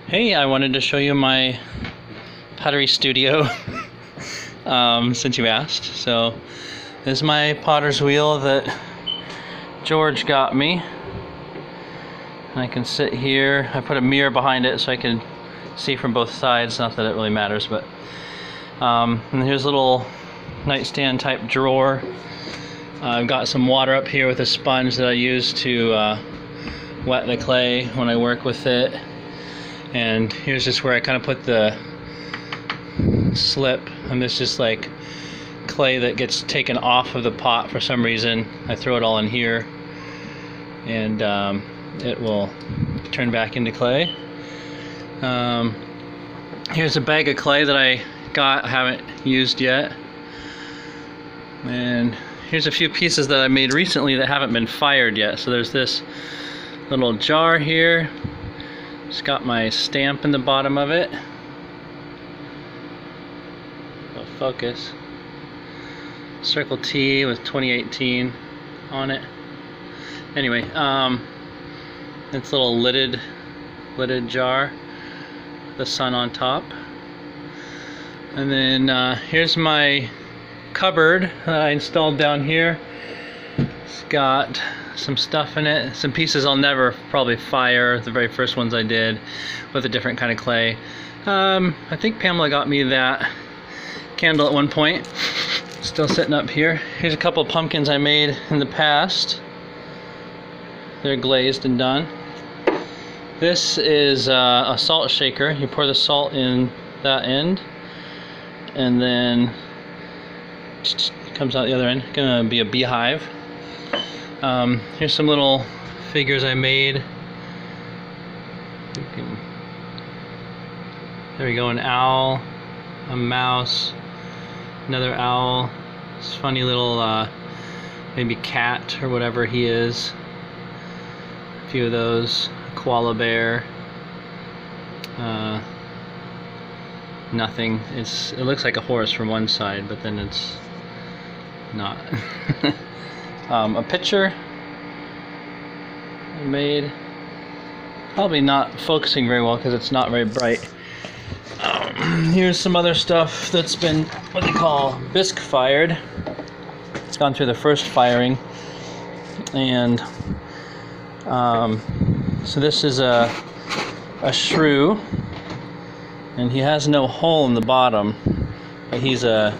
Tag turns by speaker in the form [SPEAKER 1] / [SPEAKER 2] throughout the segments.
[SPEAKER 1] Hey, I wanted to show you my Pottery Studio since you asked. So this is my potter's wheel that George got me. And I can sit here. I put a mirror behind it so I can see from both sides. Not that it really matters, but and here's a little nightstand type drawer. I've got some water up here with a sponge that I use to wet the clay when I work with it. And here's just where I kind of put the slip, and this is like clay that gets taken off of the pot for some reason. I throw it all in here, and it will turn back into clay. Here's a bag of clay that I got, I haven't used yet. And here's a few pieces that I made recently that haven't been fired yet. So there's this little jar here. It's got my stamp in the bottom of it. Focus. Circle T with 2018 on it. Anyway, it's a little lidded jar. The sun on top. And then here's my cupboard that I installed down here. It's got some stuff in it, some pieces I'll never probably fire, the very first ones I did with a different kind of clay. I think Pamela got me that candle at one point, still sitting up here. Here's a couple of pumpkins I made in the past. They're glazed and done. This is a salt shaker. You pour the salt in that end, and then it comes out the other end. It's gonna be a beehive. Here's some little figures I made. There we go, an owl, a mouse, another owl, this funny little maybe cat or whatever he is. A few of those, a koala bear. Nothing. It looks like a horse from one side, but then it's not. A picture I made, probably not focusing very well because it's not very bright. Here's some other stuff that's been what they call bisque fired. It's gone through the first firing, and so this is a shrew, and he has no hole in the bottom, but he's a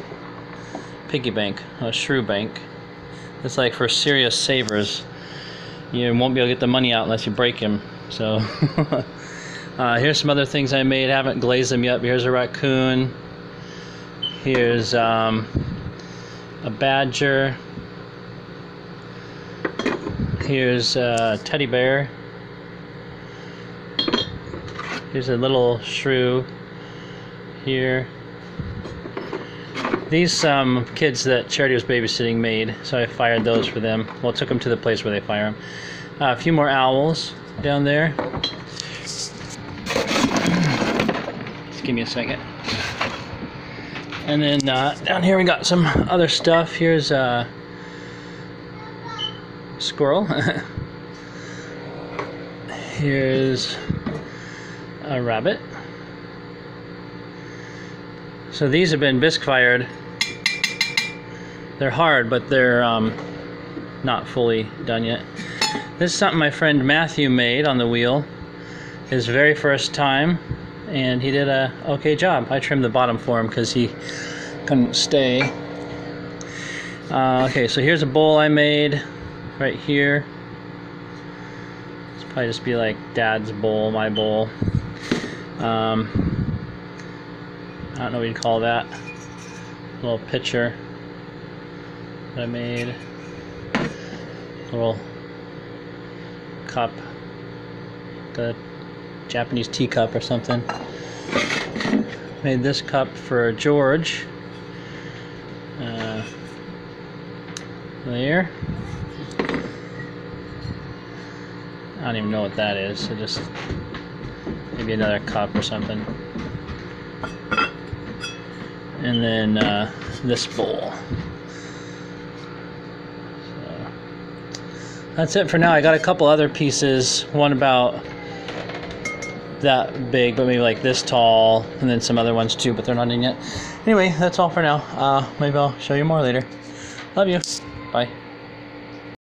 [SPEAKER 1] piggy bank, a shrew bank. It's like for serious savers. You won't be able to get the money out unless you break him. So here's some other things I made. I haven't glazed them yet, but here's a raccoon. Here's a badger. Here's a teddy bear. Here's a little shrew here. These kids that Charity was babysitting made, so I fired those for them. Well, took them to the place where they fire them. A few more owls down there. Just give me a second. And then down here we got some other stuff. Here's a squirrel. Here's a rabbit. So these have been bisque fired. They're hard, but they're not fully done yet. This is something my friend Matthew made on the wheel, his very first time, and he did a okay job. I trimmed the bottom for him because he couldn't stay. Okay, so here's a bowl I made right here. It's probably just be like Dad's bowl, my bowl. I don't know what you'd call that. A little pitcher that I made. A little cup. The Japanese teacup or something. Made this cup for George. There. I don't even know what that is. So just maybe another cup or something. And then this bowl. So that's it for now. I got a couple other pieces. One about that big, but maybe like this tall, and then some other ones too, but they're not in yet. Anyway, that's all for now. Maybe I'll show you more later. Love you. Bye.